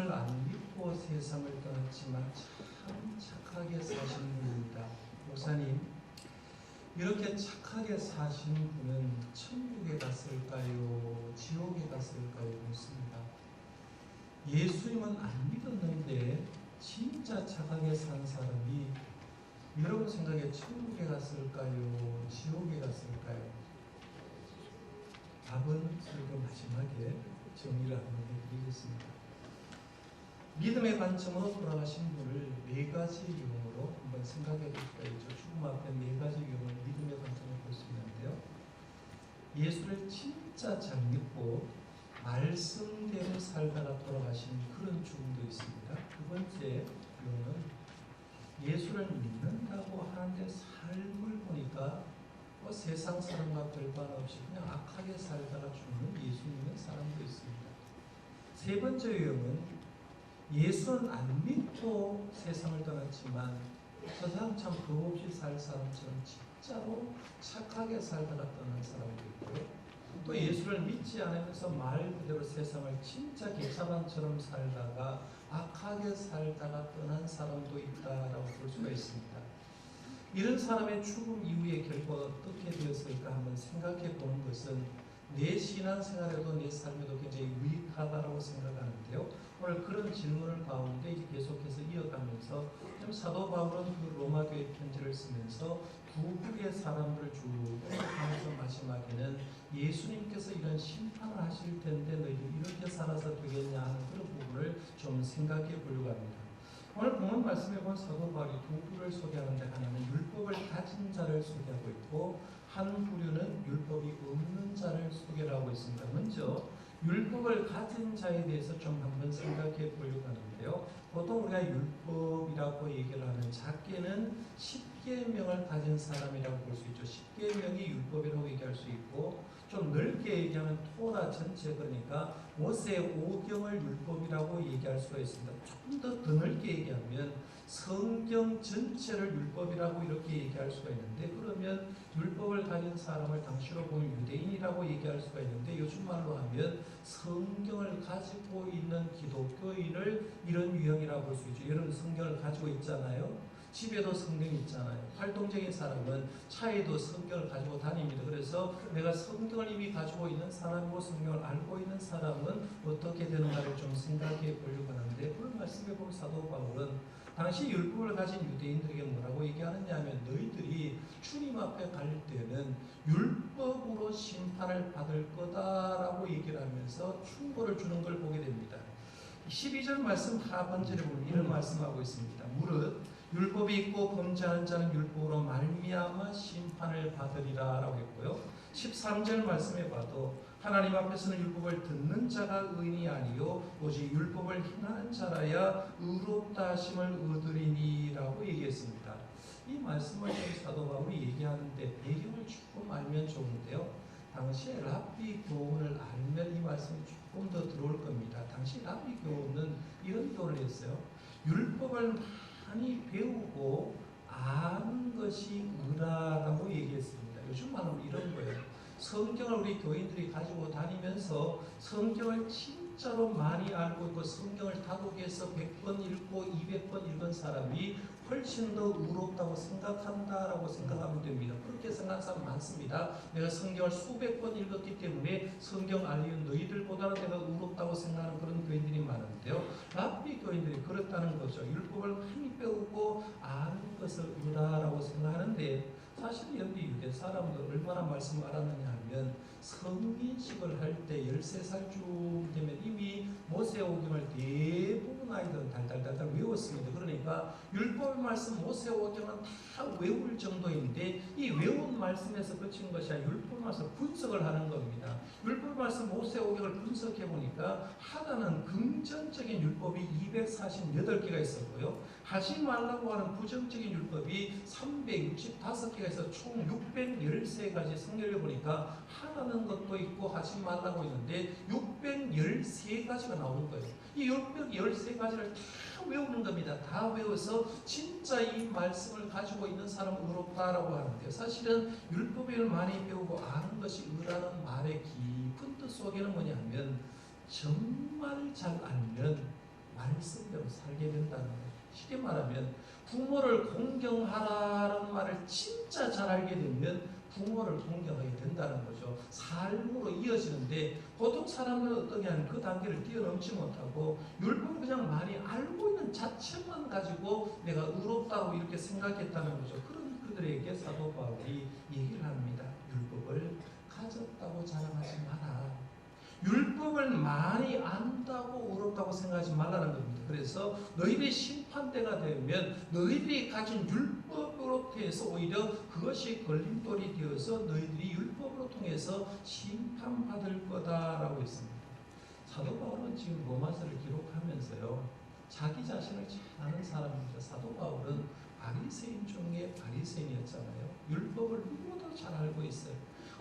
예수를 안 믿고 세상을 떠났지만 참 착하게 사신 분입니다. 목사님, 이렇게 착하게 사신 분은 천국에 갔을까요? 지옥에 갔을까요? 묻습니다. 예수님은 안 믿었는데 진짜 착하게 산 사람이 여러분 생각에 천국에 갔을까요? 지옥에 갔을까요? 답은 설교 마지막에 정리를 한번 해드리겠습니다. 믿음의 관점으로 돌아가신 분을 네 가지 유형으로 한번 생각해 볼 수가 있죠. 죽음 앞에 네 가지 유형을 믿음의 관점으로 볼 수 있는데요. 예수를 진짜 잘 믿고 말씀대로 살다가 돌아가신 그런 죽음도 있습니다. 두 번째 유형은 예수를 믿는다고 하는데 삶을 보니까 세상 사람과 별반 없이 그냥 악하게 살다가 죽는 예수 믿는 사람도 있습니다. 세 번째 유형은 예수는 안 믿고 세상을 떠났지만 저 사람 참 겁없이 살 사람처럼 진짜로 착하게 살다가 떠난 사람도 있고요. 또 예수를 믿지 않으면서 말 그대로 세상을 진짜 개차반처럼 살다가 악하게 살다가 떠난 사람도 있다라고 볼 수가 있습니다. 이런 사람의 죽음 이후의 결과가 어떻게 되었을까 한번 생각해 보는 것은 내 신앙생활에도 내 삶에도 굉장히 유익하다고 생각하는데요. 오늘 그런 질문을 가운데 이제 계속해서 이어가면서 사도 바울은 그 로마교회 편지를 쓰면서 두 부류의 사람들을 쭉 하면서 마지막에는 예수님께서 이런 심판을 하실 텐데 너희들 이렇게 살아서 되겠냐 하는 그런 부분을 좀 생각해 보려고 합니다. 오늘 본문 말씀에 본 사도 바울이 두 부류를 소개하는데 하나는 율법을 가진 자를 소개하고 있고 한 부류는 율법이 없는 자를 소개하고 있습니다. 먼저 율법을 가진 자에 대해서 좀 한번 생각해 보려고 하는데요. 보통 우리가 율법이라고 얘기를 하면 작게는 10계명을 가진 사람이라고 볼 수 있죠. 10계명이 율법이라고 얘기할 수 있고 좀 넓게 얘기하면 토라 전체, 그러니까 모세 5경을 율법이라고 얘기할 수가 있습니다. 조금 더 넓게 얘기하면 성경 전체를 율법이라고 이렇게 얘기할 수가 있는데, 그러면 율법을 가진 사람을 당시로 보면 유대인이라고 얘기할 수가 있는데, 요즘 말로 하면 성경을 가지고 있는 기독교인을 이런 유형이라고 볼 수 있죠. 여러분 성경을 가지고 있잖아요. 집에도 성경이 있잖아요. 활동적인 사람은 차에도 성경을 가지고 다닙니다. 그래서 내가 성경을 이미 가지고 있는 사람이고 성경을 알고 있는 사람은 어떻게 되는가를 좀 생각해 보려고 하는데, 그런 말씀에 보면 사도 바울은 당시 율법을 가진 유대인들에게 뭐라고 얘기하느냐 하면 너희들이 주님 앞에 갈 때는 율법으로 심판을 받을 거다라고 얘기를 하면서 충고를 주는 걸 보게 됩니다. 12절 말씀 하반절에 보면 이런 말씀하고 있습니다. 무릇 율법이 있고 범죄하는 자는 율법으로 말미암아 심판을 받으리라 라고 했고요. 13절 말씀에 봐도 하나님 앞에서는 율법을 듣는 자가 의인이 아니요 오직 율법을 행하는 자라야 의롭다 하심을 얻으리니 라고 얘기했습니다. 이 말씀을 사도 바울이 얘기하는데 배경을 조금 알면 좋은데요. 당시에 랍비 교훈을 알면 이 말씀이 조금 더 들어올 겁니다. 당시 랍비 교훈은 이런 교훈을 했어요. 율법을 많이 배우고 아는 것이 의라라고 얘기했습니다. 요즘 말로 이런 거예요. 성경을 우리 교인들이 가지고 다니면서 성경을 진짜로 많이 알고 있고 성경을 다독해서 100번 읽고 200번 읽은 사람이 훨씬 더 의롭다고 생각한다라고 생각하면 됩니다. 그렇게 생각하는 사람 많습니다. 내가 성경을 수백 번 읽었기 때문에 성경 알리는 너희들보다는 내가 의롭다고 생각하는 그런 교인들이 많은데요. 랍비 교인들이 그렇다는 거죠. 율법을 많이 배우고 아는 것을 의라라고 생각하는데, 사실 여기 유대 사람들 얼마나 말씀을 알았느냐 하면 성인식을 할 때 13살쯤 되면 이미 모세오경을 대부분 아이들은 달달달달 외웠습니다. 그러니까 율법의 말씀 모세오경은 다 외울 정도인데, 이 외운 말씀에서 그친 것이 아니라 율법 말씀 분석을 하는 겁니다. 율법 말씀 모세오경을 분석해 보니까 하나는 긍정적인 율법이 248개가 있었고요. 하지 말라고 하는 부정적인 율법이 365개가 있어서 총 613가지 성경을 보니까 하라는 것도 있고 하지 말라고 있는데 613가지가 나오는 거예요. 이 613가지를 다 외우는 겁니다. 다 외워서 진짜 이 말씀을 가지고 있는 사람은 의롭다라고 하는데, 사실은 율법을 많이 배우고 아는 것이 의라는 말의 깊은 뜻 속에는 뭐냐면 정말 잘 알면 말씀대로 살게 된다는 거예요. 쉽게 말하면 부모를 공경하라는 말을 진짜 잘 알게 되면 부모를 공경하게 된다는 거죠. 삶으로 이어지는데 보통 사람들은 어떻게 하면 그 단계를 뛰어넘지 못하고 율법을 그냥 많이 알고 있는 자체만 가지고 내가 의롭다고 이렇게 생각했다는 거죠. 그런 그들에게 사도 바울이 얘기를 합니다. 율법을 가졌다고 자랑하지 마라. 율법을 많이 안다고 의롭다고 생각하지 말라는 겁니다. 그래서 너희들이 심판대가 되면 너희들이 가진 율법으로 통해서 오히려 그것이 걸림돌이 되어서 너희들이 율법으로 통해서 심판받을 거다라고 했습니다. 사도 바울은 지금 로마서를 기록하면서요, 자기 자신을 잘 아는 사람입니다. 사도 바울은 바리새인 중에 바리새인이었잖아요. 율법을 누구보다 잘 알고 있어요.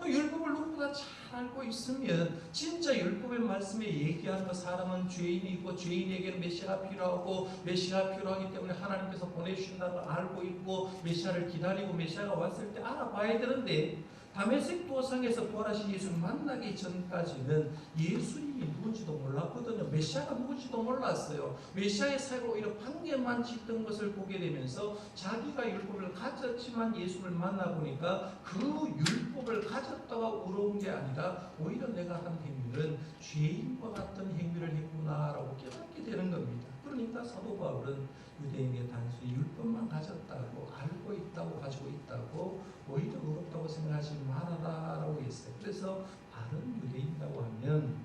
율법을 누구보다 잘 알고 있으면 진짜 율법의 말씀에 얘기하는 거 사람은 죄인이고 죄인에게는 메시아가 필요하고 메시아가 필요하기 때문에 하나님께서 보내주신다는 걸 알고 있고 메시아를 기다리고 메시아가 왔을 때 알아봐야 되는데 다메섹 도상에서 부활하신 예수를 만나기 전까지는 예수님이 누군지도 몰랐거든요. 메시아가 누군지도 몰랐어요. 메시아의 사역을 오히려 방해만 짓던 것을 보게 되면서 자기가 율법을 가졌지만 예수를 만나보니까 그 율법을 가졌다가 의로운 게 아니라 오히려 내가 한 행위는 죄인과 같은 행위를 했구나라고 깨닫게 되는 겁니다. 그러니까 사도 바울은 유대인에게 단순히 율법만 가졌다고 알고 있다고 가지고 있다고 오히려 의롭다고 생각하지 말아라라고 했어요. 그래서 바른 유대인이라고 하면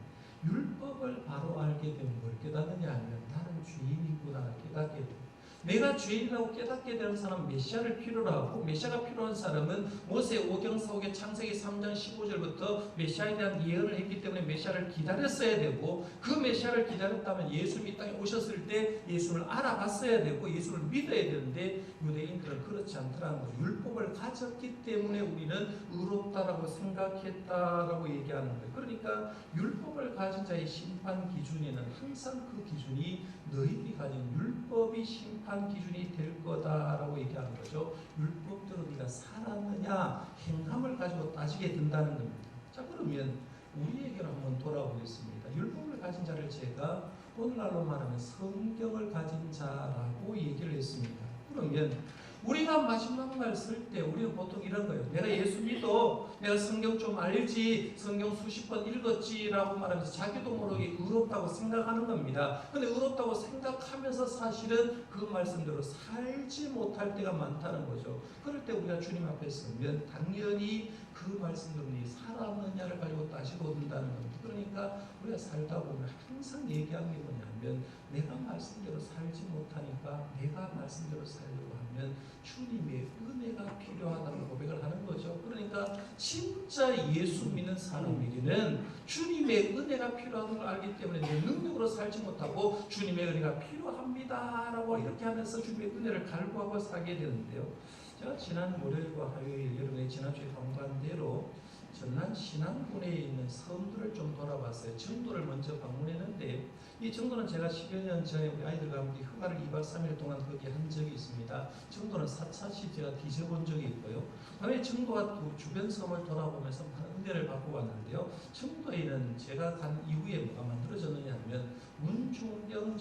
율법을 바로 알게 되면 뭘 깨닫느냐 하면 나는 죄인이구나 깨닫게 돼요. 내가 죄인이라고 깨닫게 되는 사람은 메시아를 필요로 하고 메시아가 필요한 사람은 모세 오경사옥의 창세기 3장 15절부터 메시아에 대한 예언을 했기 때문에 메시아를 기다렸어야 되고 그 메시아를 기다렸다면 예수님이 땅에 오셨을 때 예수를 알아봤어야 되고 예수를 믿어야 되는데 유대인들은 그렇지 않더라는 거예요. 율법을 가졌기 때문에 우리는 의롭다라고 생각했다라고 얘기하는 거예요. 그러니까 율법을 가진 자의 심판 기준에는 항상 그 기준이 너희들이 가진 율법이 심판 기준이 될 거다라고 얘기하는 거죠. 율법대로 네가 살았느냐 행함을 가지고 따지게 된다는 겁니다. 자, 그러면 우리에게로 한번 돌아보겠습니다. 율법을 가진 자를 제가 오늘날로 말하면 성경을 가진 자라고 얘기를 했습니다. 그러면 우리가 마지막 날 쓸 때 우리는 보통 이런 거예요. 내가 예수 믿어. 내가 성경 좀 알지. 성경 수십 번 읽었지라고 말하면서 자기도 모르게 의롭다고 생각하는 겁니다. 근데 의롭다고 생각하면서 사실은 그 말씀대로 살지 못할 때가 많다는 거죠. 그럴 때 우리가 주님 앞에 서면 당연히 그 말씀대로 네 살았느냐를 가지고 따지고 온다는 겁니다. 그러니까 우리가 살다 보면 항상 얘기하는 게 뭐냐면 내가 말씀대로 살지 못하니까 내가 말씀대로 살려고 하면 주님의 은혜가 필요하다는 고백을 하는 거죠. 그러니까 진짜 예수 믿는 사람에게는 주님의 은혜가 필요한 걸 알기 때문에 내 능력으로 살지 못하고 주님의 은혜가 필요합니다라고 이렇게 하면서 주님의 은혜를 갈구하고 살게 되는데요. 제가 지난 월요일과 화요일 여러분의 지난주에 강조한 대로 전남 신안군에 있는 섬들을 좀 돌아봤어요. 정도를 먼저 방문했는데 이 정도는 제가 10여 년 전에 우리 아이들과 함께 휴가를 2박 3일 동안 거기 한 적이 있습니다. 정도는 사차시 제가 뒤져본 적이 있고요. 그다음에 정도가 주변 섬을 돌아보면서 많은 은혜를 받고 왔는데요. 정도에는 제가 간 이후에 뭐가 만들어졌느냐 하면 문중경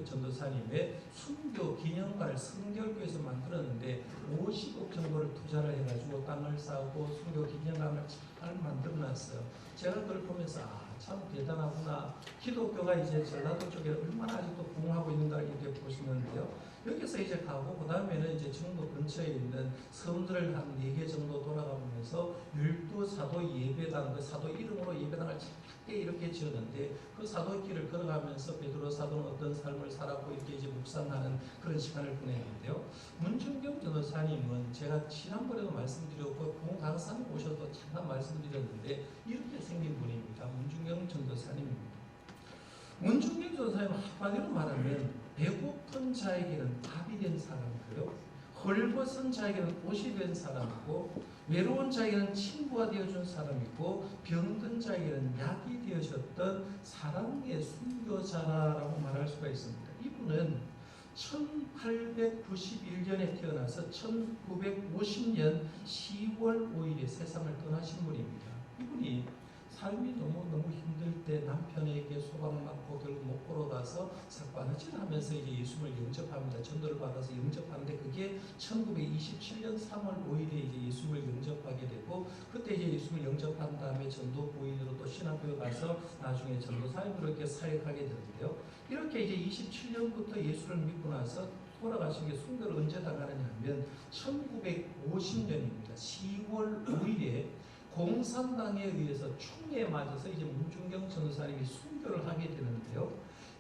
전도사님의 순교 기념관을 성결교에서 만들었는데 50억 정도를 투자를 해가지고 땅을 사고 순교 기념관을 잘 만들어놨어요. 제가 그걸 보면서 참 대단하구나. 기독교가 이제 전라도 쪽에 얼마나 아직도 부흥하고 있는가 이렇게 보시는데요. 여기서 이제 가고 그 다음에는 이제 정도 근처에 있는 섬들을 한 4개 정도 돌아가면서 12사도 예배당, 그 사도 이름으로 예배당을 작게 이렇게 지었는데 그 사도길을 걸어가면서 베드로 사도는 어떤 삶을 살았고 이렇게 이제 묵상하는 그런 시간을 보냈는데요. 문중경 전도사님은 제가 지난번에도 말씀드렸고 본 강사님 오셔서 잠깐 말씀드렸는데 이렇게 생긴 분입니다. 문중경 전도사님입니다. 문중경 전도사님은 한마디로 말하면 배고픈 자에게는 밥이 된 사람이고요. 헐벗은 자에게는 옷이 된 사람이고 외로운 자에게는 친구가 되어준 사람이고 병든 자에게는 약이 되어줬던 사랑의 순교자라고 말할 수가 있습니다. 이분은 1891년에 태어나서 1950년 10월 5일에 세상을 떠나신 분입니다. 이분이 삶이 너무너무 힘들 때 남편에게 소방받고 결국 목포로 가서 삭바느질 하면서 이제 예수님을 영접합니다. 전도를 받아서 영접하는데 그게 1927년 3월 5일에 이제 예수님을 영접하게 되고 그때 이제 예수님을 영접한 다음에 전도 부인으로 또 신학교에 가서 나중에 전도사님으로 이렇게 사역하게 되는데요. 이렇게 이제 27년부터 예수를 믿고 나서 돌아가신 게 순교를 언제 당하느냐 하면 1950년입니다. 10월 5일에 공산당에 의해서 총에 맞아서 이제 문중경 전도사님이 순교를 하게 되는데요.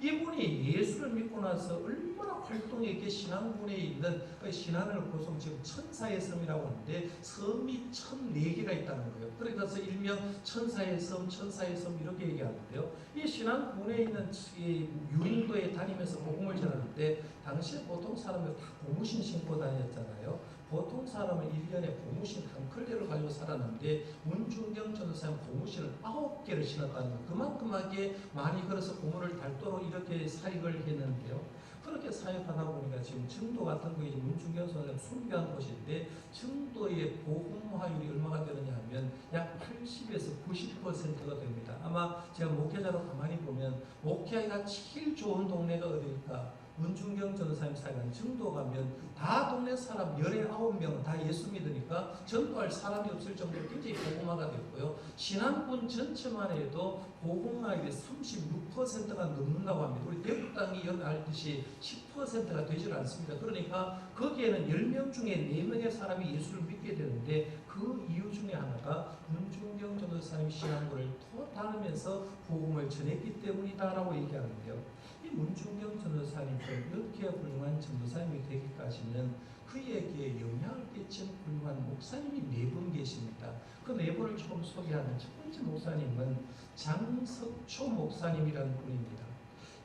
이분이 예수를 믿고 나서 얼마나 활동했게 신앙군에 있는 신안을 고성 지금 천사의 섬이라고 하는데 섬이 1004개가 있다는 거예요. 그래서 일명 천사의 섬, 천사의 섬 이렇게 얘기하는데요. 이 신안군에 있는 이 유인도에 다니면서 복음을 전하는데 당시에 보통 사람들 다 고무신 신고 다녔잖아요. 보통 사람은 1년에 고무신 한 컬레를 가지고 살았는데 문중경 전도사님 고무신을 9개를 신었다는 거. 그만큼하게 많이 걸어서 고무를 닳도록 이렇게 사역을 했는데요. 그렇게 사역하다 보니까 지금 청도 같은 거 이제 문중경 선생님 순교한 곳인데 청도의 복음화율이 얼마가 되느냐 하면 약 80에서 90%가 됩니다. 아마 제가 목회자로 가만히 보면 목회하기가 제일 좋은 동네가 어디일까? 문중경 전도사님 사역한 청도 가면 다 동네 사람 19명은 다 예수 믿으니까 전도할 사람이 없을 정도로 굉장히 복음화가 됐고요. 신안군 전체만 해도 복음화율이 36%가 넘는다고 합니다. 우리 대구 땅이 여기 알듯이 10%가 되질 않습니다. 그러니까 거기에는 10명 중에 4명의 사람이 예수를 믿게 되는데 그 이유 중에 하나가 문중경 전도사님 신앙고를 다니면서 복음을 전했기 때문이다라고 얘기하는데요. 이 문중경 전도사님 이렇게 훌륭한 전도사님이 되기까지는 그에게 영향을 끼친 훌륭한 목사님이 4분 계십니다. 그 4분을 처음 소개하는 첫 번째 목사님은 장석초 목사님이라는 분입니다.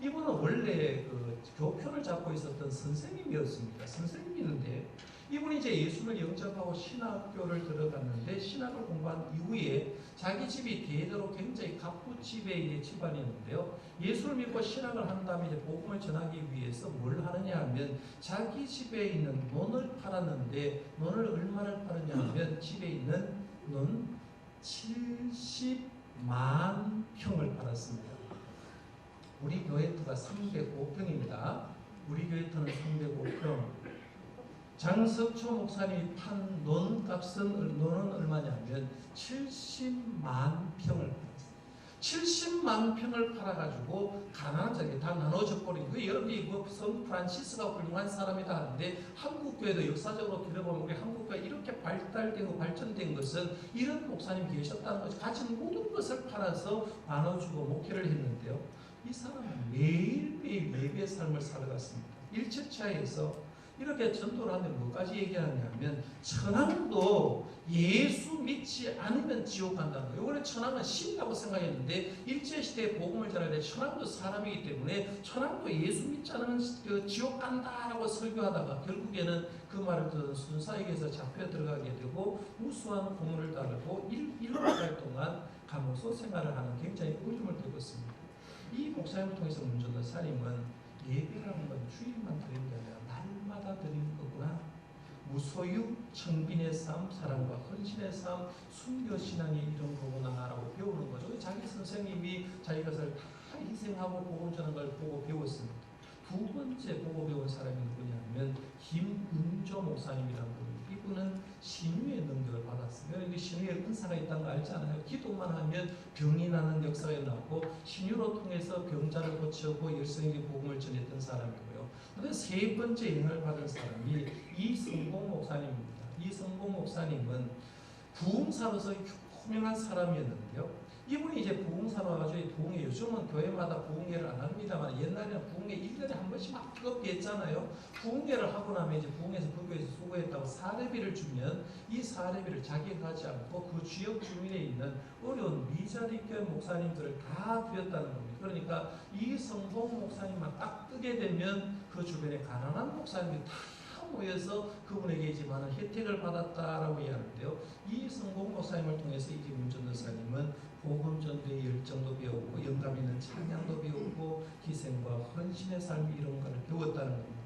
이분은 원래 그 교표를 잡고 있었던 선생님이었습니다. 선생님이었는데 이분이 이제 예수를 영접하고 신학교를 들어갔는데 신학을 공부한 이후에 자기 집이 대대로 굉장히 갑부집의 집안이었는데요. 예수를 믿고 신학을 한 다음에 이제 복음을 전하기 위해서 뭘 하느냐 하면 자기 집에 있는 논을 팔았는데 논을 얼마를 팔았냐 하면 집에 있는 논 70만 평을 팔았습니다. 우리 교회 터가 305평입니다. 우리 교회 터는 305평. 장석초 목사님이 판 논값은 얼마냐면 70만 평을 팔았어요. 70만 평을 팔아가지고 가난한 자에게 다 나눠져 버리고 여러분이 성 프란시스가 훌륭한 사람이다 하는데 한국교회도 역사적으로 들어보면 우리 한국교회가 이렇게 발달되고 발전된 것은 이런 목사님이 계셨다는 거죠. 가진 모든 것을 팔아서 나눠주고 목회를 했는데요. 이 사람은 매일매일 예배의 삶을 살아갔습니다. 일체차에서 이렇게 전도를 하는데 뭐까지 얘기하냐면 천황도 예수 믿지 않으면 지옥 간다는 거예요. 원래 천황은 신이라고 생각했는데 일제시대에 복음을 전할 때 천황도 사람이기 때문에 천황도 예수 믿지 않으면 지옥 간다라고 설교하다가 결국에는 그 말을 듣는 순사에게서 잡혀 들어가게 되고 무수한 고문을 당하고 1달 동안 감옥소 생활을 하는 굉장히 어려움을 겪었습니다. 이 목사님을 통해서 문전도사님은 예배라는 건 주일만 드리는 게 아니라 날마다 드리는 거구나. 무소유, 청빈의 삶, 사랑과 헌신의 삶, 순교신앙이 이런 거구나라고 배우는 거죠. 자기 선생님이 자기 것을 다 희생하고 복음 전하는 걸 보고 배웠습니다. 두 번째 보고 배운 사람이 누구냐면 김은조 목사님이라는 분입니다. 이분은 신유의 능력을 받았습니다. 여러분 신유의 은사가 있다는 거 알잖아요. 기도만 하면 병이 나는 역사가 나오고 신유로 통해서 병자를 고치고 열성에게 복음을 전했던 사람이고요. 그런데 세 번째 영향을 받은 사람이 이성봉 목사님입니다. 이성봉 목사님은 부흥사로서 유명한 사람이었는데요. 이분이 이제 부흥사로 와가지고 부흥회, 요즘은 교회마다 부흥회를 안 합니다만 옛날에는 부흥회 1년에 한 번씩 막 뜨겁게 했잖아요. 부흥회를 하고 나면 이제 부흥회에서 그 교회에서 수고했다고 사례비를 주면 이 사례비를 자기가 가지 않고 그 지역 주민에 있는 어려운 미자립교회 목사님들을 다 드렸다는 겁니다. 그러니까 이 성봉 목사님만 딱 뜨게 되면 그 주변에 가난한 목사님이 다 모여서 그분에게 이제 많은 혜택을 받았다라고 이야기하는데요. 이 성공 목사님을 통해서 이재문 전도사님은 복음 전도의 열정도 배우고 영감 있는 찬양도 배우고 희생과 헌신의 삶 이런 것을 배웠다는 겁니다.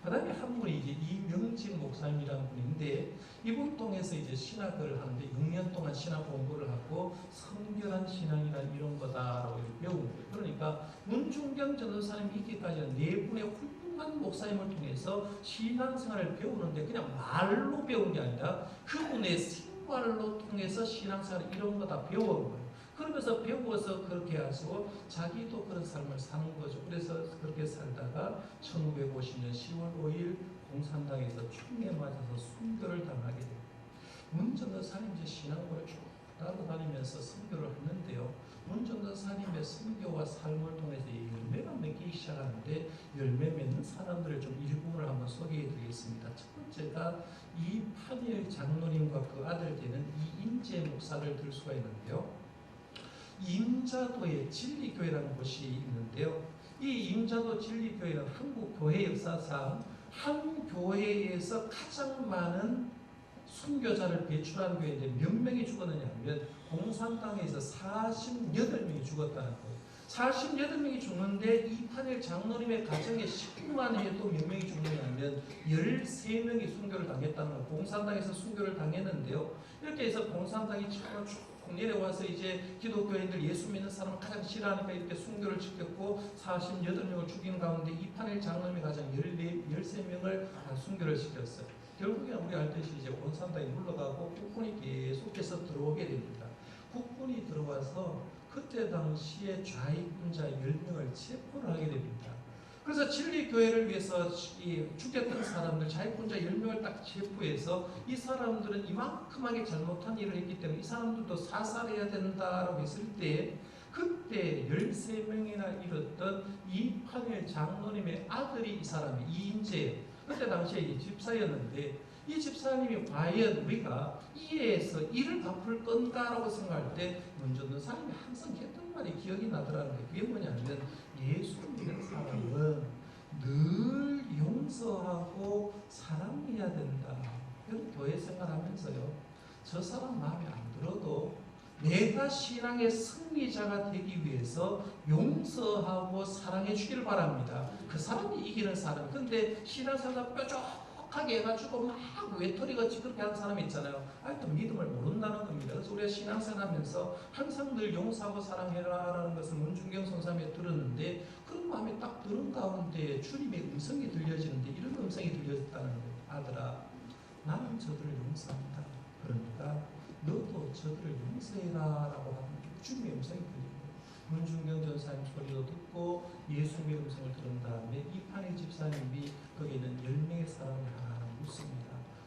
그 다음에 한 분이 이제 이명진 목사님이라는 분인데, 이분 통해서 이제 신학을 하는데 6년 동안 신학 공부를 하고 성결한 신앙이란 이런 거다라고 배운 거예요. 그러니까 문중경 전도사님 있기까지는 네 분의 훌륭한 목사님을 통해서 신앙생활을 배우는데 그냥 말로 배운 게 아니라 그분의 생활로 통해서 신앙생활 이런 거 다 배워온 거예요. 그러면서 배워서 그렇게 하시고 자기도 그런 삶을 사는 거죠. 그래서 그렇게 살다가 1950년 10월 5일 공산당에서 총에 맞아서 순교를 당하게 됩니다. 문전도사님 이제 신앙고를 쭉 따라다니면서 선교를 했는데요. 문전도사님의 선교와 삶을 통해서 열매가 맺기 시작하는데, 열매 맺는 사람들을 좀 일부분을 한번 소개해 드리겠습니다. 첫 번째가 이판일 장로님과 그 아들 되는 이인재 목사를 들 수가 있는데요. 임자도에 진리교회라는 곳이 있는데요. 이 임자도 진리교회는 한국 교회 역사상 한 교회에서 가장 많은 순교자를 배출한 교회인데 몇 명이 죽었느냐 하면 공산당에서 48명이 죽었다는 거예요. 48명이 죽는데 이판일 장로님의 가정에 19만 해에 또 몇 명이 죽느냐 하면 13명이 순교를 당했다는 거예요. 공산당에서 순교를 당했는데요. 이렇게 해서 공산당이 쭉 내려와서 이제 기독교인들 예수 믿는 사람을 가장 싫어하니까 이렇게 순교를 지켰고 48명을 죽인 가운데 이판일 장로님이 가장 13명을 순교를 시켰어요. 결국에 우리 알듯이 이제 공산당이 물러가고 국군이 계속해서 들어오게 됩니다. 국군이 들어와서 그때 당시에 좌익군자 10명을 체포를 하게 됩니다. 그래서 진리교회를 위해서 죽였던 사람들, 좌익군자 10명을 딱 체포해서 이 사람들은 이만큼하게 잘못한 일을 했기 때문에 이 사람들도 사살해야 된다라고 했을 때, 그때 13명이나 잃었던 이판일 장로님의 아들이 이 사람이 이인재, 그때 당시에 집사였는데, 이 집사님이 과연 우리가 이에서 이를 갚을 건가라고 생각할 때 문전도사님이 항상 했던 말이 기억이 나더라는 거예요. 그게 뭐냐면 예수 믿는 사람은 늘 용서하고 사랑해야 된다. 그런 교회 생활하면서요, 저 사람 마음에 안 들어도 내가 신앙의 승리자가 되기 위해서 용서하고 사랑해 주길 바랍니다. 그 사람이 이기는 사람. 근데 신앙생활 뾰족하게 해가지고 막 외톨이같이 그렇게 하는 사람이 있잖아요. 또 믿음을 모른다는 겁니다. 그래서 우리가 신앙생활 하면서 항상 늘 용서하고 사랑해라라는 것을 문중경 선사님이 들었는데, 그런 마음이 딱 들은 가운데 주님의 음성이 들려지는데 이런 음성이 들려졌다는 거예요. 아들아, 나는 저들을 용서한다. 그러니까 너도 저들을 용서해라 라고 하는 주님의 음성이 들립니다. 문중경 전사님 소리도 듣고 예수님의 음성을 들은 다음에 이판일 집사님이 거기 있는 10명의 사람을 하나 묻습니다.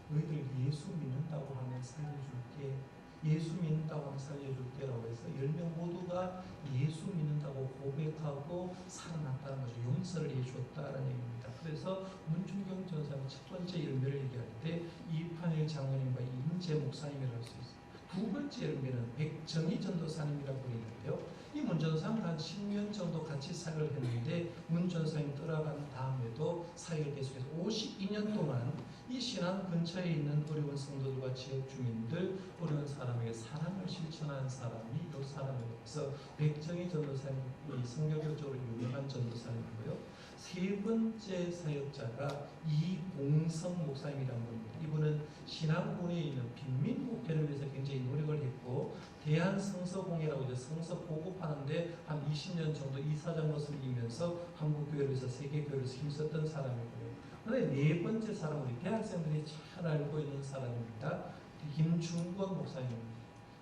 너희들 예수 믿는다고 하면 살려줄게. 예수 믿는다고 하면 살려줄게 라고 해서 10명 모두가 예수 믿는다고 고백하고 살아났다는 거죠. 용서를 해줬다는 얘기입니다. 그래서 문중경 전사님 첫 번째 열매를 얘기할 때 이판일 장로님과 이인재 목사님이라고 할 수 있어요. 두 번째 열매는 백정희 전도사님이라고 있는데요. 이 문전도사님 한 10년 정도 같이 사역을 했는데 문전도사님 떠나간 다음에도 사역을 계속해서 52년 동안 이 신앙 근처에 있는 어려운 성도들과 지역 주민들, 어려운 사람에게 사랑을 실천한 사람이 이 사람이어서 백정희 전도사님이 성교적으로 유명한 전도사님이고요. 세 번째 사역자가 이봉성 목사님이라는 분입니다. 이분은 신앙군에 있는 빈민국회를 위해서 굉장히 노력을 했고, 대한성서공회라고 이제 성서 보급하는데 한 20년 정도 이사장으로서 이면서 한국교회를 위해서 세계교회를 위해서 힘썼던 사람이고요. 그런데 네 번째 사람은 우리 대학생들이 잘 알고 있는 사람입니다. 김중권 목사님입니다.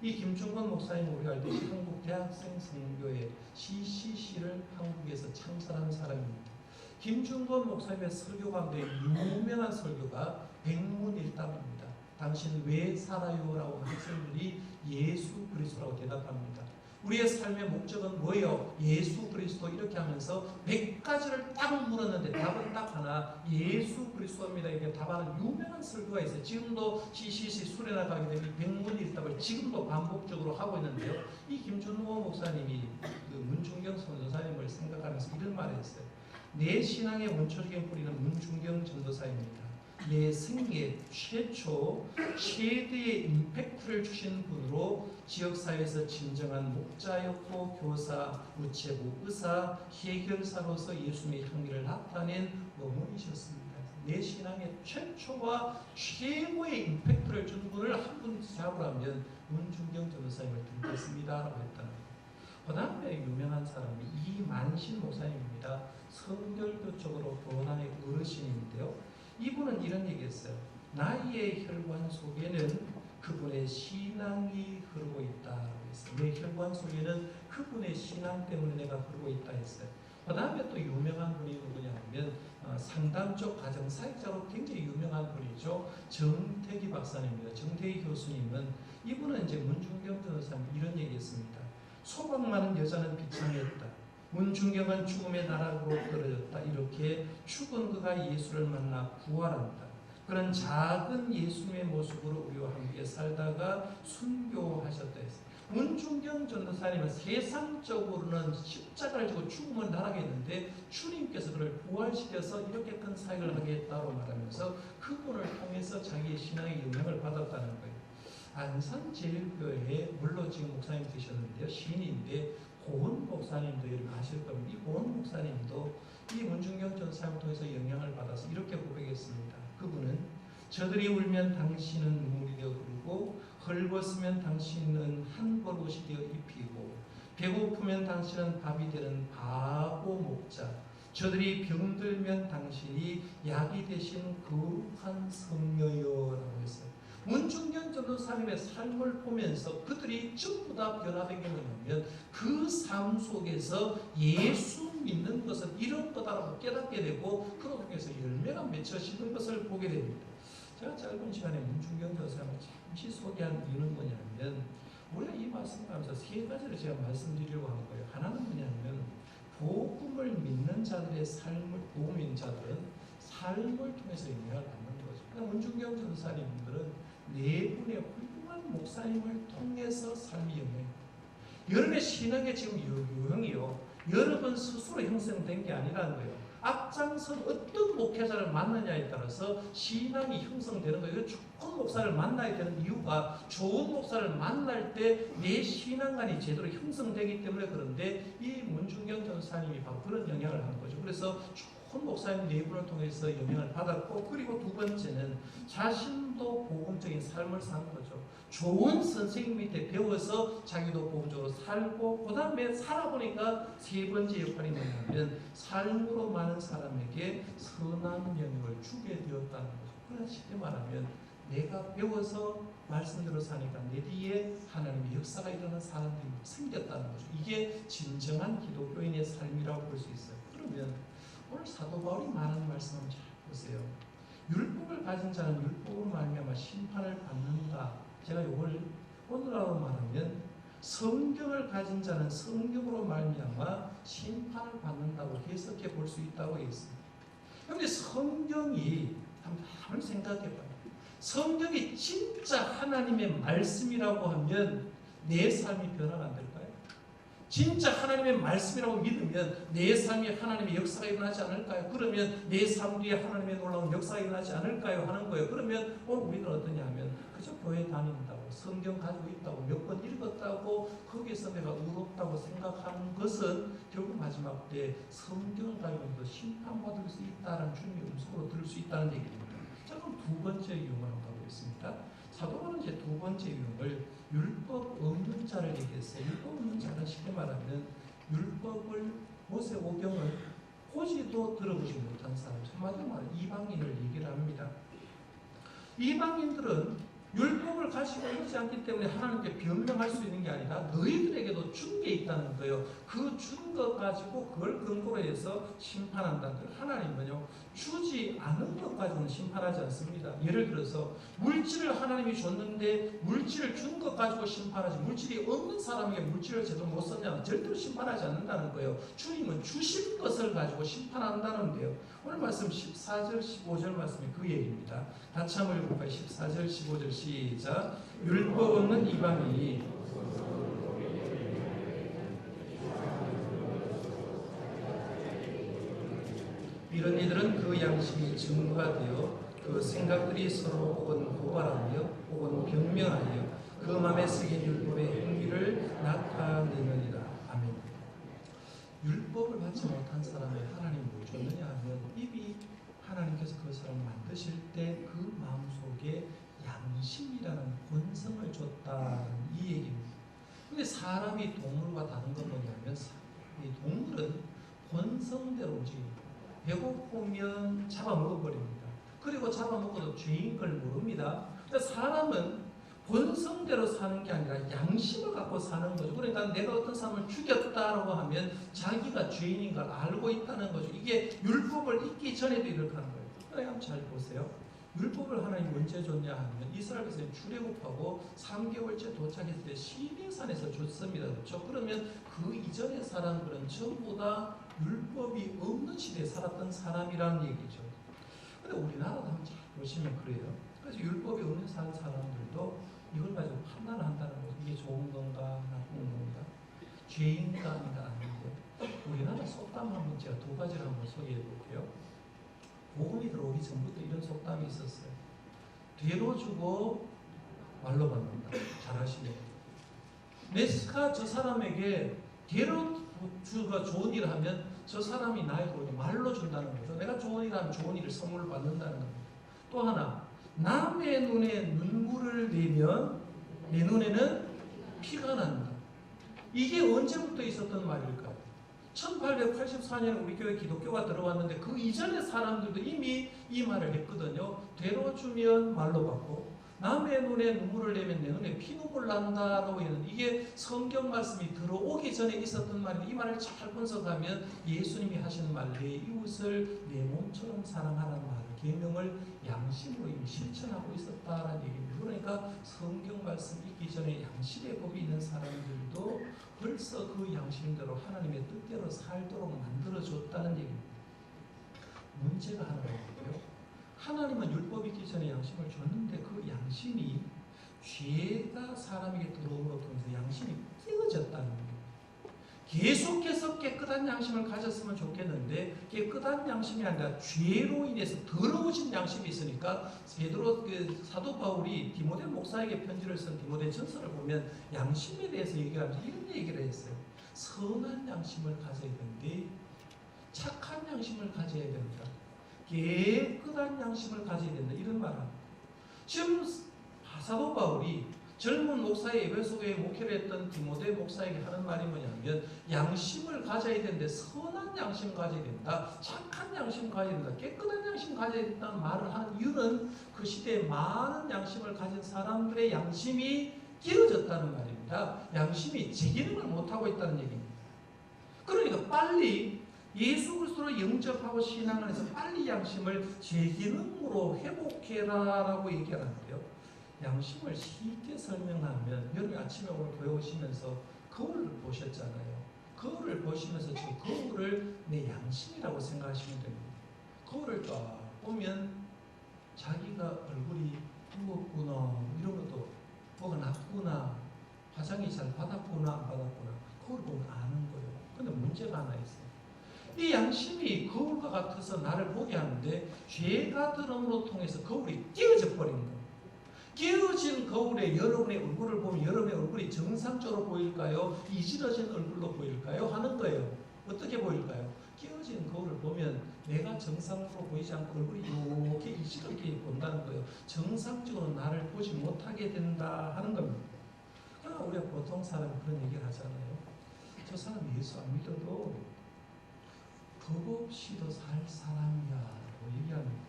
이 김중권 목사님은 우리가 알듯이 한국 대학생 선교회 CCC를 한국에서 창설한 사람입니다. 김중권 목사님의 설교 가운데 유명한 설교가 백문일답입니다. 당신 왜 살아요? 라고 학생들이 예수 그리스도라고 대답합니다. 우리의 삶의 목적은 뭐예요? 예수 그리스도. 이렇게 하면서 100가지를 딱 물었는데 답은 딱 하나, 예수 그리스도입니다. 이렇게 답하는 유명한 설교가 있어요. 지금도 CCC 수련회 가게 되면 백문일답을 지금도 반복적으로 하고 있는데요. 이 김준호 목사님이 그 문중경 선교사님을 생각하면서 이런 말을 했어요. 내 신앙의 원초적인 뿌리는 문중경 전도사입니다. 내 생애 최초 최대의 임팩트를 주신 분으로 지역사회에서 진정한 목자였고 교사, 우체부, 의사, 해결사로서 예수님의 향기를 나타낸 어머니셨습니다. 내 신앙의 최초와 최고의 임팩트를 준 분을 한 분 잡으라면 문중경 전도사님을 들겠습니다라고 했다는 거예요. 그 다음에 유명한 사람이 이만신 목사님입니다. 성결교 쪽으로 번화의 어르신인데요. 이분은 이런 얘기했어요. 나의 혈관 속에는 그분의 신앙이 흐르고 있다라고 했어요. 내 혈관 속에는 그분의 신앙 때문에 내가 흐르고 있다 했어요. 그 다음에 또 유명한 분이 누구냐 하면 상담 쪽 가정사역자로 굉장히 유명한 분이죠. 정태기 박사님입니다. 정태기 교수님은 이분은 이제 문중경 전도사님 이런 얘기했습니다. 소방 많은 여자는 비참했다. 문중경은 죽음의 나락으로 떨어졌다. 이렇게 죽은 그가 예수를 만나 부활한다. 그런 작은 예수님의 모습으로 우리와 함께 살다가 순교하셨다 했어요. 문중경 전도사님은 세상적으로는 십자가를 지고 죽음을 나락했는데 주님께서 그를 부활시켜서 이렇게 큰 사역을 하겠다고 말하면서 그분을 통해서 자기의 신앙의 영향을 받았다는 거예요. 안산제일교회에 물론 지금 목사님 되셨는데요. 시인인데 고은 목사님도 여러분 아실 겁니다. 이 고은 목사님도 이 문중경 전도사님을 통해서 영향을 받아서 이렇게 고백했습니다. 그분은 저들이 울면 당신은 눈물이 되어 흐르고 헐벗으면 당신은 한 벌옷이 되어 입히고 배고프면 당신은 밥이 되는 바보 목자 저들이 병들면 당신이 약이 되신 거룩한 성녀여라고 했어요. 문중경 전도사님의 삶을 보면서 그들이 전부 다 변화된 게 뭐냐면 그 삶 속에서 예수 믿는 것은 이런 거다라고 깨닫게 되고 그로 통해서 열매가 맺혀지는 것을 보게 됩니다. 제가 짧은 시간에 문중경 전도사님을 잠시 소개한 이유는 뭐냐면 우리가 이 말씀을 하면서 세 가지를 제가 말씀드리려고 하는 거예요. 하나는 뭐냐면 복음을 믿는 자들의 삶을 복음 믿는 자들은 삶을 통해서 영향을 받는 거죠. 그러니까 문중경 전도사님들은 네 분의 훌륭한 목사님을 통해서 삶이 영향이 여러분의 신앙의 지금 유형이요. 여러분 스스로 형성된 게 아니라는 거예요. 앞장선 어떤 목회자를 만나냐에 따라서 신앙이 형성되는 거예요. 좋은 목사를 만나야 되는 이유가 좋은 목사를 만날 때 내 신앙관이 제대로 형성되기 때문에 그런데 이 문중경 전도사님이 바로 그런 영향을 하는 거죠. 그래서 좋은 목사님 네 분을 통해서 영향을 받았고 그리고 두 번째는 자신도 복음적인 삶을 사는 거죠. 좋은 선생님 밑에 배워서 자기도 복음적으로 살고 그 다음에 살아보니까 세 번째 역할이 뭐냐면 삶으로 많은 사람에게 선한 영향을 주게 되었다는 거죠. 그러나 쉽게 말하면 내가 배워서 말씀대로 사니까 내 뒤에 하나님의 역사가 일어나는 사람들이 생겼다는 거죠. 이게 진정한 기독교인의 삶이라고 볼 수 있어요. 그러면 오늘 사도 바울이 말하는 말씀을 잘 보세요. 율법을 가진 자는 율법으로 말미암아 심판을 받는다. 제가 이걸 오늘날로 말하면 성경을 가진 자는 성경으로 말미암아 심판을 받는다고 해석해 볼 수 있다고 했습니다. 그런데 성경이 한번 생각해봐요. 성경이 진짜 하나님의 말씀이라고 하면 내 삶이 변화가 안 될까요? 진짜 하나님의 말씀이라고 믿으면 내 삶에 하나님의 역사가 일어나지 않을까요? 그러면 내 삶 뒤에 하나님의 놀라운 역사가 일어나지 않을까요? 하는 거예요. 그러면 우리는 어떠냐 하면 그저 교회 다닌다고 성경 가지고 있다고 몇 번 읽었다고 거기에서 내가 의롭다고 생각하는 것은 결국 마지막 때 성경을 가지고 심판받을 수 있다는 주님의 음성으로 들을 수 있다는 얘기입니다. 자, 그럼 두 번째 유형을 한번 보겠습니다. 사도 바울은 이제 두 번째 유형을 율법 없는 자를 얘기했어요. 율법 없는 자는 쉽게 말하면 율법을 모세오경을 보지도 들어보지 못한 사람, 한마디로 말하면 이방인을 얘기를 합니다. 이방인들은 율법을 가지고 있지 않기 때문에 하나님께 변명할 수 있는 게 아니라 너희들에게도 준 게 있다는 거예요. 그 준 것 가지고 그걸 근거로 해서 심판한다는 거예요. 하나님은요 주지 않은 것 가지고는 심판하지 않습니다. 예를 들어서 물질을 하나님이 줬는데 물질을 준 것 가지고 심판하지 물질이 없는 사람에게 물질을 제대로 못 썼냐 절대로 심판하지 않는다는 거예요. 주님은 주신 것을 가지고 심판한다는데요. 오늘 말씀 14절 15절 말씀이 그 얘기입니다. 같이 한번 읽어볼까요? 14절 15절 시작. 율법 없는 이방인이 이런 이들은 그 양심이 증거되어 그 생각들이 서로 혹은 고발하며 혹은 변명하여 그 마음에 새긴 율법의 행위를 나타내느니라. 아멘. 율법을 받지 못한 사람의 하나님 뭘 줬느냐 하면 입이 하나님께서 그 사람을 만드실 때 그 마음속에 양심이라는 본성을 줬다는 이 얘기입니다. 근데 사람이 동물과 다른 건 뭐냐면 이 동물은 본성대로 움직입니다. 배고프면 잡아먹어버립니다. 그리고 잡아먹어도 죄인 걸 모릅니다. 그러니까 사람은 본성대로 사는 게 아니라 양심을 갖고 사는 거죠. 그러니까 내가 어떤 사람을 죽였다라고 하면 자기가 죄인인 걸 알고 있다는 거죠. 이게 율법을 잊기 전에도 이렇게 하는 거예요. 그러니까 한번 잘 보세요. 율법을 하나님 언제 줬냐 하면 이스라엘에서 출애굽하고 3개월째 도착했을 때 시내산에서 줬습니다. 그렇죠? 그러면 그 이전의 사람들은 전부 다 율법이 없는 시대에 살았던 사람이라는 얘기죠. 근데 우리나라도 한번 잘 보시면 그래요. 그래서 율법이 없는 사람들도 이걸 가지고 판단을 한다는 거죠. 이게 좋은 건가 나쁜 건가 죄인가 아닌가 아닌데 우리나라 속담 한번 제가 두 가지를 한번 소개해 볼게요. 복음이 들어오기 전부터 이런 속담이 있었어요. 뒤로 주고 말로 받는다. 잘 아시네요. 내가 저 사람에게 뒤로 주가 좋은 일을 하면 저 사람이 나에게 말로 준다는 거죠. 내가 좋은 일을 하면 좋은 일을 선물을 받는다는 겁니다. 또 하나, 남의 눈에 눈물을 내면 내 눈에는 피가 난다. 이게 언제부터 있었던 말일까요? 1884년에 우리 교회 기독교가 들어왔는데 그 이전의 사람들도 이미 이 말을 했거든요. 되로 주면 말로 받고 남의 눈에 눈물을 내면 내 눈에 피눈물 난다라고 하는 이게 성경 말씀이 들어오기 전에 있었던 말인데 이 말을 잘 분석하면 예수님이 하시는 말, 내 이웃을 내 몸처럼 사랑하라는 말, 계명을 양심으로 이미 실천하고 있었다라는 얘기입니다. 그러니까 성경 말씀 읽기 전에 양심의 법이 있는 사람들도 벌써 그 양심대로 하나님의 뜻대로 살도록 만들어줬다는 얘기입니다. 문제가 하나 있고요. 하나님은 율법 있기 전에 양심을 줬는데 그 양심이 죄가 사람에게 들어옴으로 통해서 양심이 깨어졌다는 거예요. 계속해서 깨끗한 양심을 가졌으면 좋겠는데 깨끗한 양심이 아니라 죄로 인해서 더러워진 양심이 있으니까 베드로 사도 바울이 디모데 목사에게 편지를 쓴 디모데 전서를 보면 양심에 대해서 얘기하면서 이런 얘기를 했어요. 선한 양심을 가져야 되는데 착한 양심을 가져야 된다. 깨끗한 양심을 가져야 된다. 이런 말을 합니다. 지금 사도 바울이 젊은 목사의 에베소교회 목회를 했던 디모데 목사에게 하는 말이 뭐냐면 양심을 가져야 되는데 선한 양심 가져야 된다. 착한 양심 가져야 된다. 깨끗한 양심 가져야 된다는 말을 하는 이유는 그 시대에 많은 양심을 가진 사람들의 양심이 끼어졌다는 말입니다. 양심이 제 기능을 못하고 있다는 얘기입니다. 그러니까 빨리 예수 그리스도를 영접하고 신앙을 해서 빨리 양심을 제 기능으로 회복해라라고 얘기하는데요. 양심을 쉽게 설명하면 여러분 아침에 오늘 교회 오시면서 거울을 보셨잖아요. 거울을 보시면서 저 거울을 내 양심이라고 생각하시면 됩니다. 거울을 쫙 보면 자기가 얼굴이 부었구나 이런 것도 뭐가 났구나 화장이 잘 받았구나 안 받았구나 거울 보면 아는 거예요. 근데 문제가 하나 있어요. 이 양심이 거울과 같아서 나를 보게 하는데 죄가 들음으로 통해서 거울이 깨어져 버린 거예요. 깨어진 거울에 여러분의 얼굴을 보면 여러분의 얼굴이 정상적으로 보일까요? 이지러진 얼굴로 보일까요? 하는 거예요. 어떻게 보일까요? 깨어진 거울을 보면 내가 정상으로 보이지 않고 얼굴이 이렇게 이지럽게 본다는 거예요. 정상적으로 나를 보지 못하게 된다 하는 겁니다. 그러나 우리가 보통 사람이 그런 얘기를 하잖아요. 저 사람 예수 안 믿어도 법 없이도 살 사람이야 라고 얘기합니다.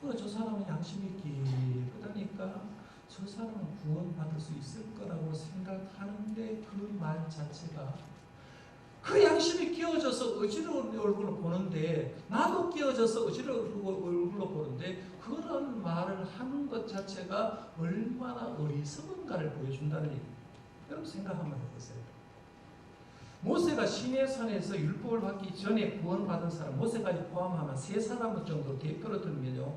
그러나 저 사람은 양심이 깨끗하니까 저 사람은 구원받을 수 있을 거라고 생각하는데 그 말 자체가 그 양심이 끼어져서 어지러운 얼굴로 보는데 나도 끼어져서 어지러운 얼굴로 보는데 그런 말을 하는 것 자체가 얼마나 어리석은가를 보여준다는 얘기입니다. 여러분 생각 한번 해보세요. 모세가 시내산에서 율법을 받기 전에 구원받은 사람 모세까지 포함하면 3사람 정도 대표로 들면요.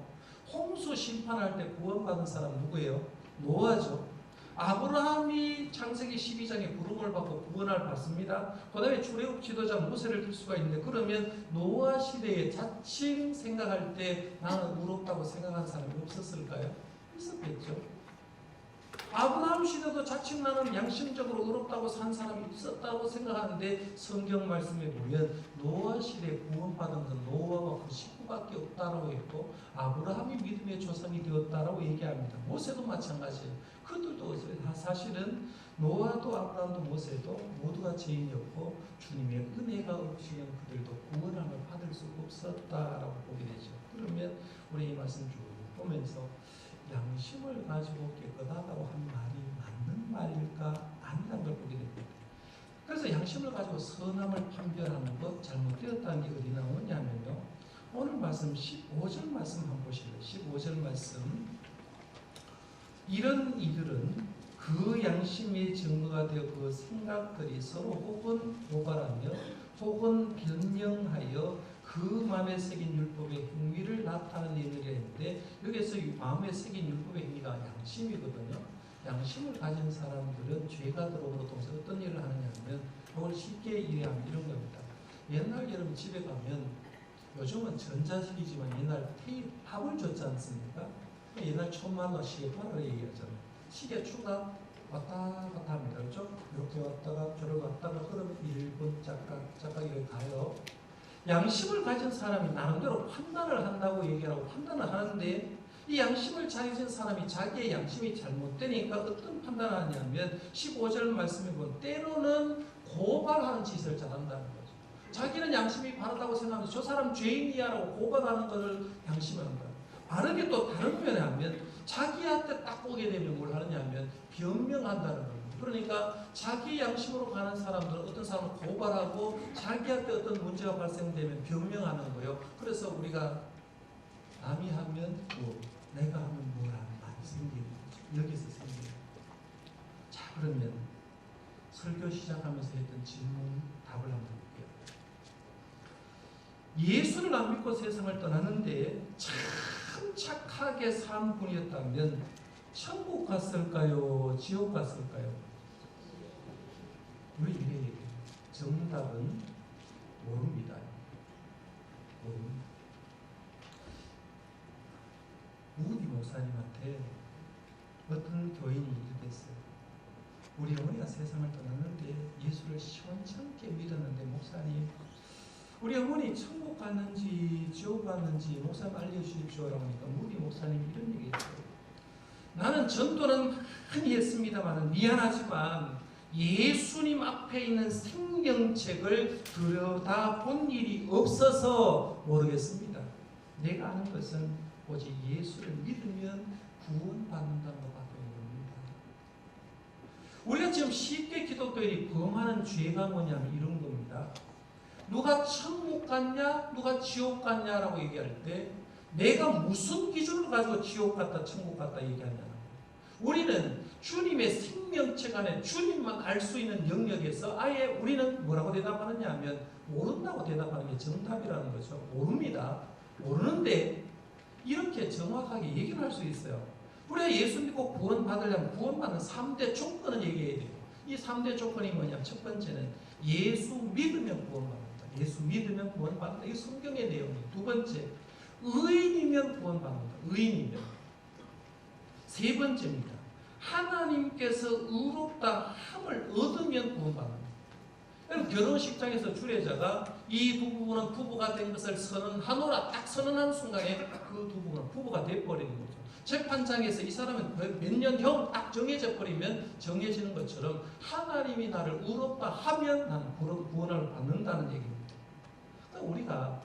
홍수 심판할 때 구원받은 사람 누구예요? 노아죠. 아브라함이 창세기 12장에 부름을 받고 구원을 받습니다. 그 다음에 출애굽 지도자 모세를 들 수가 있는데 그러면 노아 시대에 자칭 생각할 때 나는 의롭다고 생각한 사람이 없었을까요? 있었겠죠. 아브라함 시대도 자칫 나는 양심적으로 의롭다고 산 사람이 있었다고 생각하는데 성경 말씀에 보면 노아 시대에 구원받은 건 노아와 그 식구밖에 없다라고 했고 아브라함이 믿음의 조상이 되었다라고 얘기합니다. 모세도 마찬가지예요. 그들도 사실은 노아도 아브라함도 모세도 모두가 죄인이었고 주님의 은혜가 없이는 그들도 구원함을 받을 수 없었다라고 보게 되죠. 그러면 우리 이 말씀 쭉 보면서 양심을 가지고 깨끗하다고 한 말이 맞는 말일까 아니라는 걸 보게 됩니다. 그래서 양심을 가지고 선함을 판별하는 것 잘못되었다는 게 어디 나오냐면요. 오늘 말씀 15절 말씀 한번 보실래요? 15절 말씀. 이런 이들은 그 양심의 증거가 되어 그 생각들이 서로 혹은 고발하며 혹은 변명하여 그 마음에 새긴 율법의 행위를 나타내느라 했는데 여기서 마음에 새긴 율법의 행위가 양심이거든요. 양심을 가진 사람들은 죄가 들어오므로 동시에 어떤 일을 하느냐 하면 그걸 쉽게 이해하면 이런 겁니다. 옛날 여러분 집에 가면 요즘은 전자식이지만 옛날 테이프 합을 줬지 않습니까? 옛날 천만원 시계판을 얘기하잖아요. 시계추가 왔다 갔다 합니다. 그렇죠? 이렇게 왔다가 저렇게 왔다가 그러면 1분 짝각 이렇게 가요. 양심을 가진 사람이 나름대로 판단을 한다고 얘기하고 판단을 하는데 이 양심을 가진 사람이 자기의 양심이 잘못되니까 어떤 판단을 하냐면 15절 말씀에 보면 때로는 고발하는 짓을 잘한다는 거죠. 자기는 양심이 바르다고 생각하면서 저 사람 죄인이야라고 고발하는 것을 양심을 한다. 바르게 또 다른 면에 하면 자기한테 딱 보게 되면 뭘 하느냐 하면 변명한다는 겁니다. 그러니까 자기 양심으로 가는 사람들은 어떤 사람을 고발하고 자기한테 어떤 문제가 발생되면 변명하는 거예요. 그래서 우리가 남이 하면 뭐 내가 하면 뭐라는 말이 생기는 거죠. 여기서 생기는 거죠. 자, 그러면 설교 시작하면서 했던 질문 답을 한번 볼게요. 예수를 안 믿고 세상을 떠났는데 참 착하게 산 분이었다면 천국 갔을까요? 지옥 갔을까요? 왜 이래 얘기해요? 정답은 모릅니다. 모릅니다. 우디 목사님한테 어떤 교인이 이렇게 했어요. 우리 어머니가 세상을 떠났는데 예수를 시원찮게 믿었는데 목사님 우리 어머니 천국 갔는지 지옥 갔는지 목사님 알려주십시오라고 하니까 우디 목사님이 이런 얘기했어요. 나는 전도는 많이 했습니다만 미안하지만 예수님 앞에 있는 생명책을 들여다본 일이 없어서 모르겠습니다. 내가 아는 것은 오직 예수를 믿으면 구원받는다는 것밖에 없습니다. 우리가 지금 쉽게 기독교인이 범하는 죄가 뭐냐면 이런 겁니다. 누가 천국 갔냐 누가 지옥 갔냐라고 얘기할 때 내가 무슨 기준을 가지고 지옥 갔다 천국 갔다 얘기하냐. 우리는 주님의 생명책 안에 주님만 알 수 있는 영역에서 아예 우리는 뭐라고 대답하느냐 하면 모른다고 대답하는 게 정답이라는 거죠. 모릅니다. 모르는데 이렇게 정확하게 얘기를 할 수 있어요. 우리가 예수 믿고 구원받으려면 구원받는 3대 조건을 얘기해야 돼요. 이 3대 조건이 뭐냐? 첫 번째는 예수 믿으면 구원받는다. 예수 믿으면 구원받는다. 이게 성경의 내용이에요. 두 번째, 의인이면 구원받는다. 의인이면. 세 번째입니다. 하나님께서 의롭다 함을 얻으면 구원받는다. 결혼식장에서 주례자가 이 두 부부는 부부가 된 것을 선언하노라 딱 선언하는 순간에 그 두 부부는 부부가 돼버리는 거죠. 재판장에서 이 사람은 몇 년형 딱 정해져 버리면 정해지는 것처럼 하나님이 나를 의롭다 하면 나는 구원을 받는다는 얘기입니다. 그러니까 우리가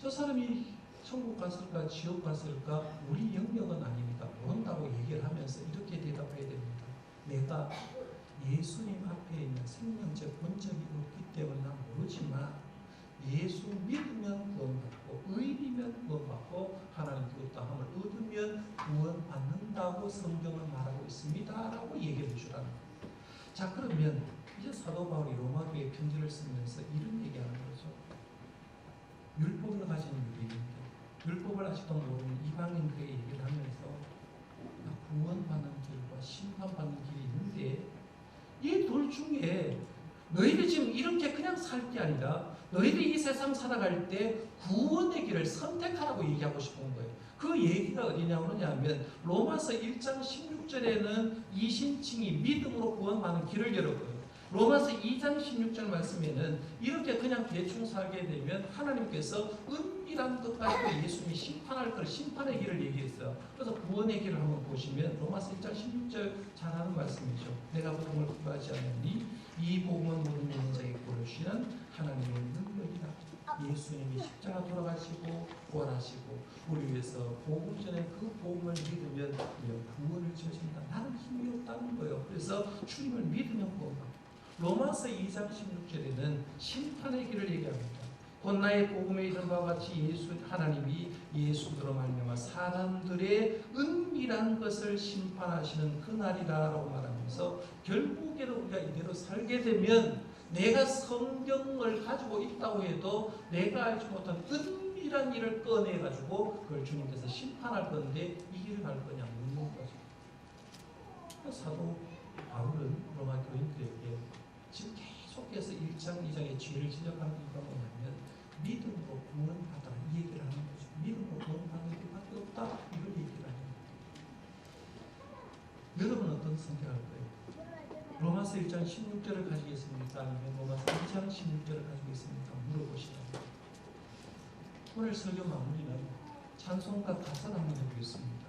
저 사람이 천국 갔을까 지옥 갔을까 우리 영역은 아닙니다. 모른다고 얘기를 하면서 이렇게 대답해야 됩니다. 내가 예수님 앞에 있는 생명책 본 적이 없기 때문에 난 모르지만 예수 믿으면 구원받고 의인이면 구원받고 하나님 의롭다함을 얻으면 구원받는다고 성경은 말하고 있습니다 라고 얘기를 해주라는 거예요. 자, 그러면 이제 사도 바울이 로마교회 편지를 쓰면서 이런 얘기하는 거죠. 율법을 가진 유대인들 율법을 아직도 모르는 이방인들에게 얘기를 하면서 구원받는 길과 심판받는 길이 있는데 이 둘 중에 너희들이 지금 이렇게 그냥 살 게 아니라 너희들이 이 세상 살아갈 때 구원의 길을 선택하라고 얘기하고 싶은 거예요. 그 얘기가 어디냐고 그러냐면 로마서 1장 16절에는 이신칭이 믿음으로 구원받는 길을 열었고요. 로마서 2장 16절 말씀에는 이렇게 그냥 대충 살게 되면 하나님께서 은밀한 것 가지고 예수님이 심판할 걸 심판의 길을 얘기했어요. 그래서 구원의 길을 한번 보시면 로마서 1장 16절 잘하는 말씀이죠. 내가 복음을 구하지 않으니 이 복음은 모든 믿는 자에게 보여주시는 하나님의 능력이다. 예수님이 십자가 돌아가시고 부활하시고 우리 위해서 복음 전에 그 복음을 믿으면 우리가 구원을 주어진다. 나는 힘이 없다는 거예요. 그래서 주님을 믿으면 구원받고 로마서 2장 16절에는 심판의 길을 얘기합니다. 곧 나의 복음에 이른 바와 같이 하나님이 예수로 말미암아 사람들의 은밀한 것을 심판하시는 그날이다라고 말하면서 결국에는 우리가 이대로 살게 되면 내가 성경을 가지고 있다고 해도 내가 알지 못한 은밀한 일을 꺼내가지고 그걸 주님께서 심판할 건데 이 길을 갈 거냐 묻는 거죠. 사도 바울은 로마 교인들에게 지금 계속해서 1장 2장의 죄를 지적하는 이유가 뭐냐면 믿음으로 구원받아라 이 얘기를 하는 거죠. 믿음으로 구원받는 길밖에 없다 이걸 얘기를 하는 거예요. 여러분은 어떤 선택할 거예요? 로마서 1장 16절을 가지고 있습니까? 아니면 로마서 2장 16절을 가지고 있습니까? 물어보시라고. 오늘 설교 마무리는 찬송가 가사를 한번 해보겠습니다.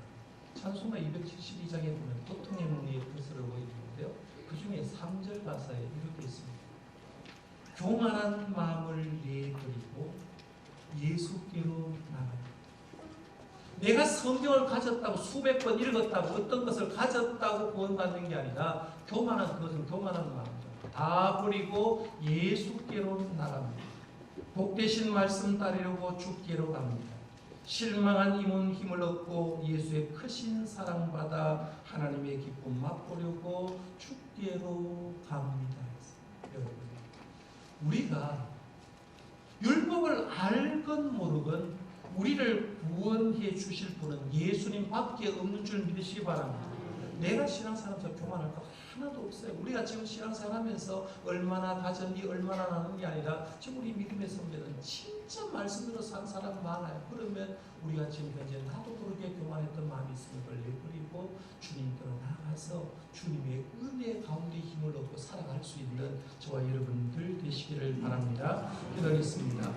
찬송가 272장에 보면 보통의 문의의 뜻을 보이는데요. 그 중에 3절 가사에 이렇게 있습니다. 교만한 마음을 내버리고 예수께로 나가라. 내가 성경을 가졌다고 수백 번 읽었다고 어떤 것을 가졌다고 구원받는 게 아니라 교만한 그것은 교만한 마음이죠. 다 버리고 예수께로 나갑니다. 복되신 말씀 따르려고 주께로 갑니다. 실망한 이문 힘을 얻고 예수의 크신 사랑받아 하나님의 기쁨 맛보려고 주께로 갑니다. 여러분, 우리가 율법을 알건 모르건 우리를 구원해 주실 분은 예수님 밖에 없는 줄 믿으시기 바랍니다. 내가 신앙생활하면서 교만할 거 하나도 없어요. 우리가 지금 신앙생활하면서 얼마나 다졌니 얼마나 나누니 아니라 지금 우리 믿음의 선배는 진짜 말씀대로 산 사람 많아요. 그러면 우리가 지금 현재 나도 모르게 교만했던 마음이 있으면 그걸 내버리고 주님께로 나가서 주님의 은혜 가운데 힘을 얻고 살아갈 수 있는 저와 여러분들 되시기를 바랍니다. 기도하겠습니다.